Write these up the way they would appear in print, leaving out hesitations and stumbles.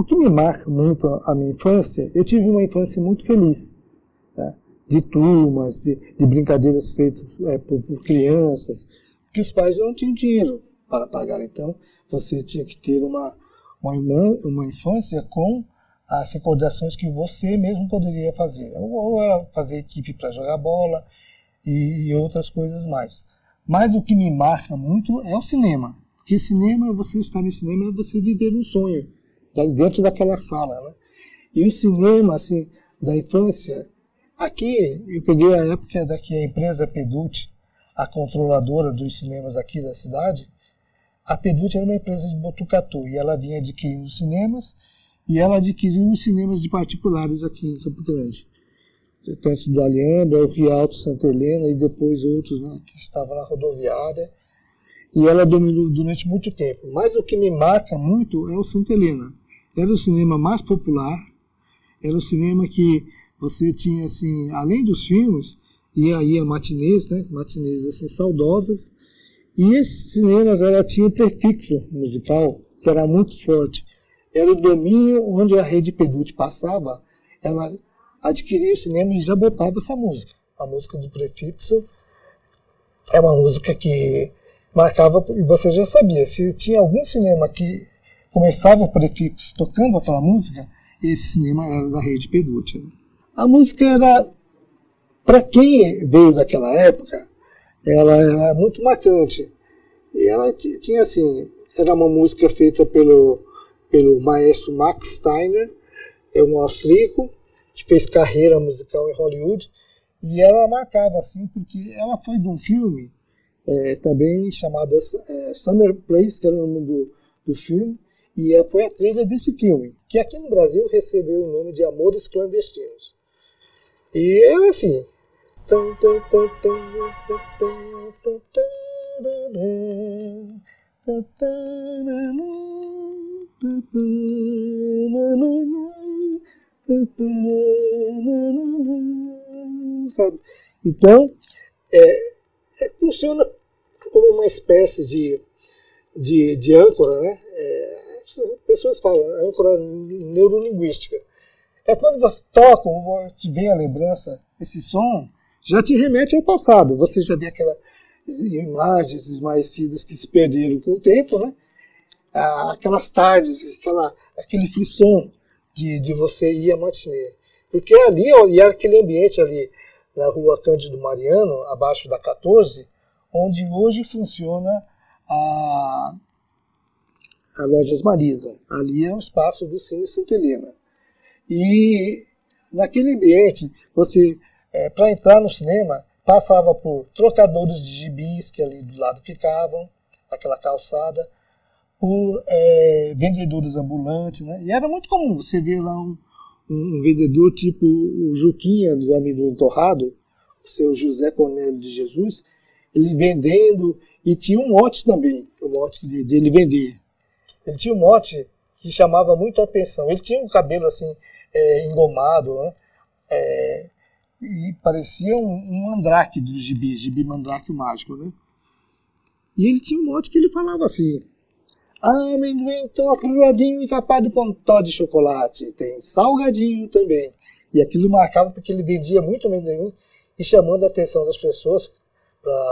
O que me marca muito a minha infância, eu tive uma infância muito feliz, tá? De turmas, de brincadeiras feitas por crianças, que os pais não tinham dinheiro para pagar. Então, você tinha que ter uma infância com as recordações que você mesmo poderia fazer. Ou fazer equipe para jogar bola e outras coisas mais. Mas o que me marca muito é o cinema. Porque cinema, você estar no cinema é você viver um sonho dentro daquela sala, né? E o cinema, assim, da infância, aqui eu peguei a época da que a empresa Pedut, a controladora dos cinemas aqui da cidade. A Pedut era uma empresa de Botucatu e ela vinha adquirindo cinemas e ela adquiriu os cinemas de particulares aqui em Campo Grande. Tanto do Alhambra, o Rialto, Santa Helena e depois outros, né, que estavam na rodoviária. E ela dominou durante muito tempo. Mas o que me marca muito é o Santa Helena. Era o cinema mais popular, era o cinema que você tinha, assim, além dos filmes, ia matinês, né, matinês assim, saudosas. E esses cinemas, ela tinha um prefixo musical que era muito forte. Era o domínio onde a rede Pedut passava, ela adquiria o cinema e já botava essa música. A música do prefixo é uma música que marcava, e você já sabia, se tinha algum cinema que começava o prefixo tocando aquela música, esse cinema era da rede Pedut, né? A música era, para quem veio daquela época, ela era muito marcante. E ela tinha assim, era uma música feita pelo maestro Max Steiner, um austríaco, que fez carreira musical em Hollywood, e ela marcava assim, porque ela foi de um filme também chamado Summer Place, que era o nome do filme, e foi a trilha desse filme, que aqui no Brasil recebeu o nome de Amores Clandestinos. E era assim. Sabe? Então, funciona como uma espécie de âncora, né? Pessoas falam âncora neurolinguística. É quando você toca ou te vem a lembrança, esse som já te remete ao passado. Você já vê aquelas imagens esmaecidas que se perderam com o tempo, né? Aquelas tardes, aquele frisson de você ir à matinê. Porque ali, e aquele ambiente ali na rua Cândido Mariano, abaixo da 14, onde hoje funciona a Lojas Marisa. Ali é o espaço do Cine Santa Helena. E naquele ambiente, você, para entrar no cinema, passava por trocadores de gibis, que ali do lado ficavam, aquela calçada, por vendedores ambulantes, né? E era muito comum você ver lá um vendedor tipo o Juquinha do amendoim torrado, o seu José Cornélio de Jesus, ele vendendo, e tinha um mote também, o mote dele vender. Ele tinha um mote que chamava muito a atenção. Ele tinha um cabelo assim, engomado, né? E parecia um mandrake do gibi mandrake mágico, né? E ele tinha um mote que ele falava assim: amendoim torradinho e capado com pó de chocolate, tem salgadinho também. E aquilo marcava porque ele vendia muito amendoim e chamando a atenção das pessoas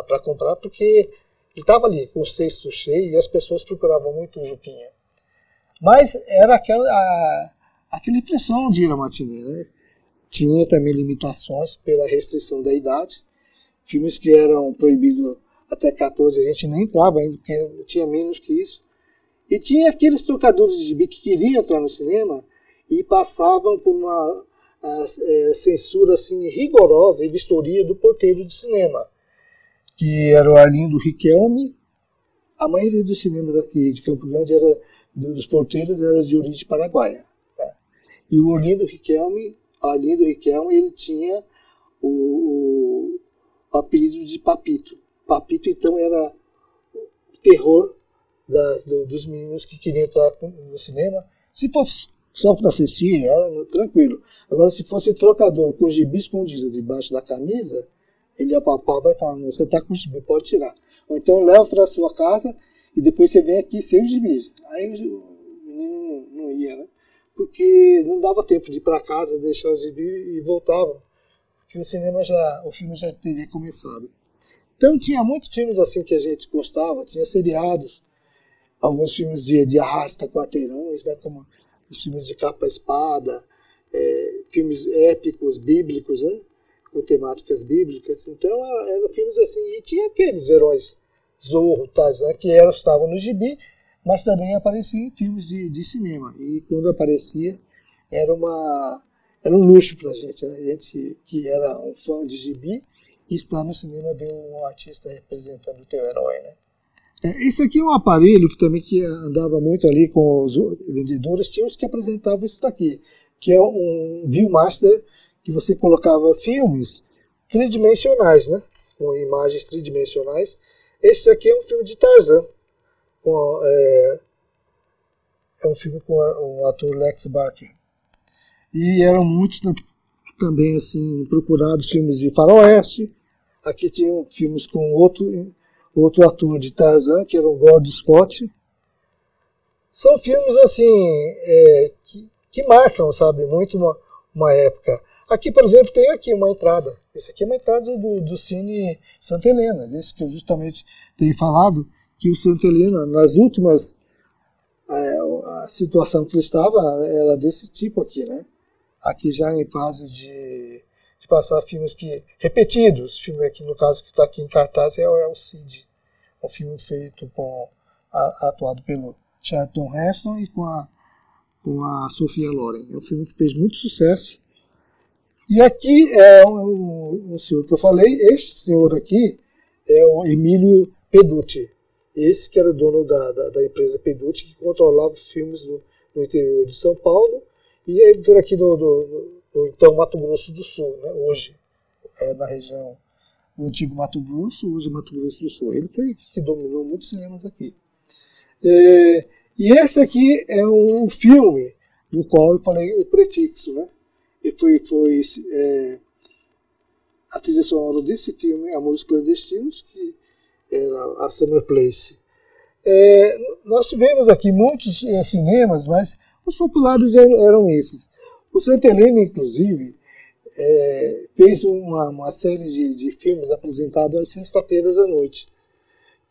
para comprar, porque ele estava ali com o cesto cheio e as pessoas procuravam muito o Juquinha. Mas era aquele frisson de ir à matinê, né? Tinha também limitações pela restrição da idade. Filmes que eram proibidos até 14, a gente nem entrava ainda, porque tinha menos que isso. E tinha aqueles trocadores de gibi que queriam entrar no cinema e passavam por uma censura assim, rigorosa e vistoria do porteiro de cinema, que era o Arlindo Riquelme. A maioria dos cinemas aqui de Campo Grande, dos porteiros, era de origem paraguaia. Tá? E o Arlindo Riquelme, ele tinha o apelido de Papito. Papito, então, era o terror dos meninos que queriam entrar no cinema. Se fosse só para assistir, era tranquilo. Agora, se fosse trocador com gibi escondido debaixo da camisa, ele apalpava e falava: você está com gibi, pode tirar. Ou então leva para a sua casa e depois você vem aqui sem os gibis. Aí o menino não ia, né? porque não dava tempo de ir para casa, deixar o gibi e voltava, porque o filme já teria começado. Então tinha muitos filmes assim que a gente gostava, tinha seriados, alguns filmes de arrasta quarteirões, né, como os filmes de capa-espada, filmes épicos, bíblicos, né, com temáticas bíblicas. Então eram filmes assim, e tinha aqueles heróis Zorro, Tarzan, que estavam no gibi, mas também apareciam em filmes de cinema. E quando aparecia, era um luxo pra gente, né? A gente que era um fã de gibi, e estar no cinema ver um artista representando o teu herói, né? Esse aqui é um aparelho que andava muito ali com os vendedores, tinha uns que apresentavam isso daqui, que é um Viewmaster, que você colocava filmes tridimensionais, né? Com imagens tridimensionais. Esse aqui é um filme de Tarzan. É um filme com o ator Lex Barker. E eram muitos também assim, procurados filmes de faroeste. Aqui tinham filmes com outro ator de Tarzan, que era o Gordon Scott. São filmes assim que marcam, sabe, muito uma época. Aqui, por exemplo, tem aqui uma entrada. Esse aqui é uma entrada do Cine Santa Helena, desse que eu justamente tenho falado, que o Santa Helena, nas últimas, a situação que ele estava era desse tipo aqui, né? Aqui já em fase de passar filmes repetidos. O filme aqui, no caso, que está aqui em cartaz é o Cid. Um filme feito atuado pelo Charlton Heston e com a Sophia Loren. É um filme que fez muito sucesso. E aqui é um senhor que eu falei. Este senhor aqui é o Emílio Peducci. Esse que era dono da empresa Peducci, que controlava os filmes no interior de São Paulo e aí por aqui do então Mato Grosso do Sul, né? Hoje na região do antigo Mato Grosso, hoje Mato Grosso do Sul. Ele foi que dominou muitos cinemas aqui. E esse aqui é um filme do qual eu falei o prefixo, né? E foi a trilha sonora desse filme, Amores Clandestinos, que era a Summer Place. Nós tivemos aqui muitos cinemas, mas os populares eram esses. O Santa Helena, inclusive, fez uma série de filmes apresentados às sextas-feiras à noite,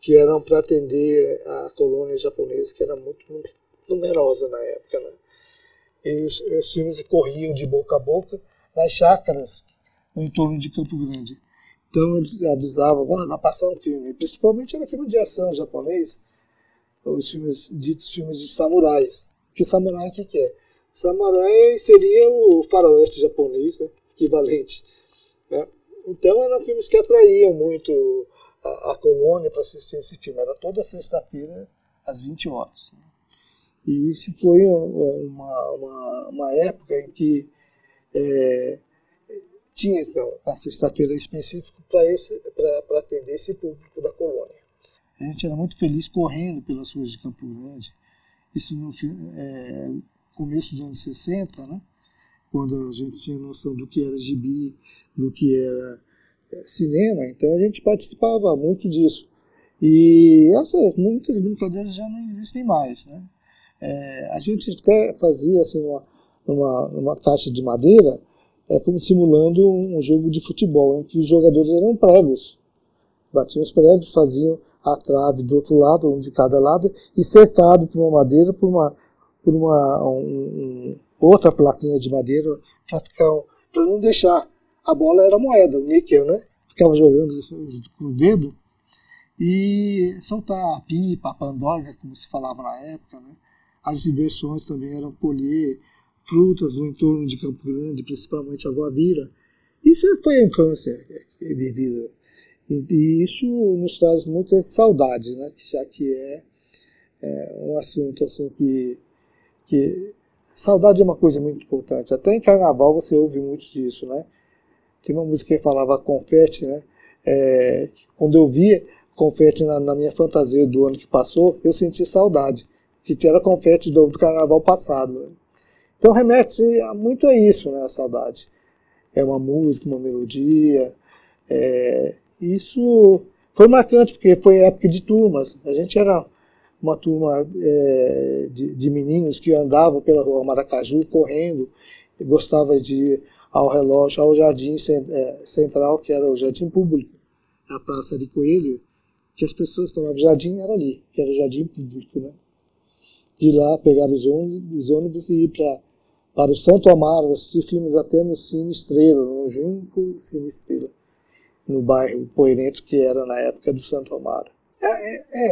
que eram para atender a colônia japonesa, que era muito numerosa na época, né? E os filmes corriam de boca a boca nas chácaras no entorno de Campo Grande. Então eles avisavam, vai passar um filme. Principalmente era filme de ação japonês, os filmes ditos filmes de samurais. Que samurai o que é? Samurai seria o faroeste japonês, né? Equivalente. Né? Então eram filmes que atraíam muito a colônia para assistir esse filme. Era toda sexta-feira às 20 horas. E isso foi uma época em que tinha então, a sexta-feira específica para atender esse público da colônia. A gente era muito feliz correndo pelas ruas de Campo Grande. Isso no começo dos anos 60, né? Quando a gente tinha noção do que era gibi, do que era cinema, então a gente participava muito disso. E muitas brincadeiras já não existem mais, né? A gente até fazia assim, numa caixa de madeira, como simulando um jogo de futebol, em que os jogadores eram pregos. Batiam os pregos, faziam a trave do outro lado, um de cada lado, e cercado por uma madeira, por outra plaquinha de madeira, para não deixar. A bola era moeda, o níquel, né? Ficava jogando com o dedo e soltar a pipa, a pandorga, como se falava na época, né? As diversões também eram colher frutas no entorno de Campo Grande, principalmente a Guavira. Isso foi a infância vivida. E isso nos traz muita saudade, né? Já que é um assunto assim que saudade é uma coisa muito importante. Até em carnaval você ouve muito disso, né? Tem uma música que falava confete, né? Quando eu via confete na minha fantasia do ano que passou, eu senti saudade, que era confete do carnaval passado. Né? Então remete muito a isso, né? A saudade. É uma música, uma melodia. Isso foi marcante, porque foi época de turmas. A gente era uma turma de meninos que andavam pela rua Maracaju correndo e gostava de ir ao relógio, ao jardim central, que era o jardim público, a Praça de Coelho, que as pessoas falavam jardim era ali, que era o jardim público, né? De lá pegar os ônibus e ir para o Santo Amaro, assistir filmes até no Cine Estrela, no Junco Cine Estrela, no bairro Poeirento, que era na época do Santo Amaro.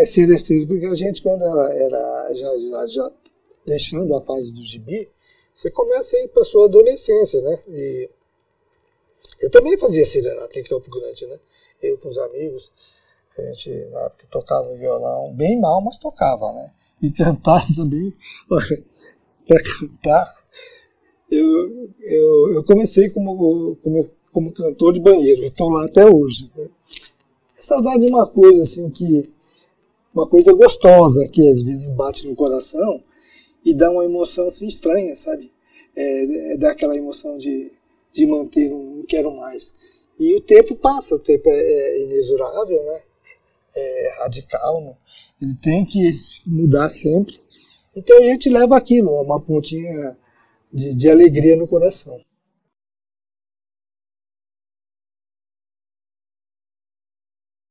Cine Estrela, porque a gente, quando era já deixando a fase do gibi, você começa a ir para a sua adolescência, né? E eu também fazia serenata em Campo Grande, né? Eu com os amigos, a gente na época tocava violão, bem mal, mas tocava, né? E cantar também. Olha, para cantar, eu comecei como cantor de banheiro, estou lá até hoje. Né? Saudade é uma coisa assim uma coisa gostosa que às vezes bate no coração e dá uma emoção assim estranha, sabe? Dá aquela emoção de manter não quero mais. E o tempo passa, o tempo é inexorável, né? É radical, né? Ele tem que mudar sempre. Então a gente leva aquilo, uma pontinha de alegria no coração.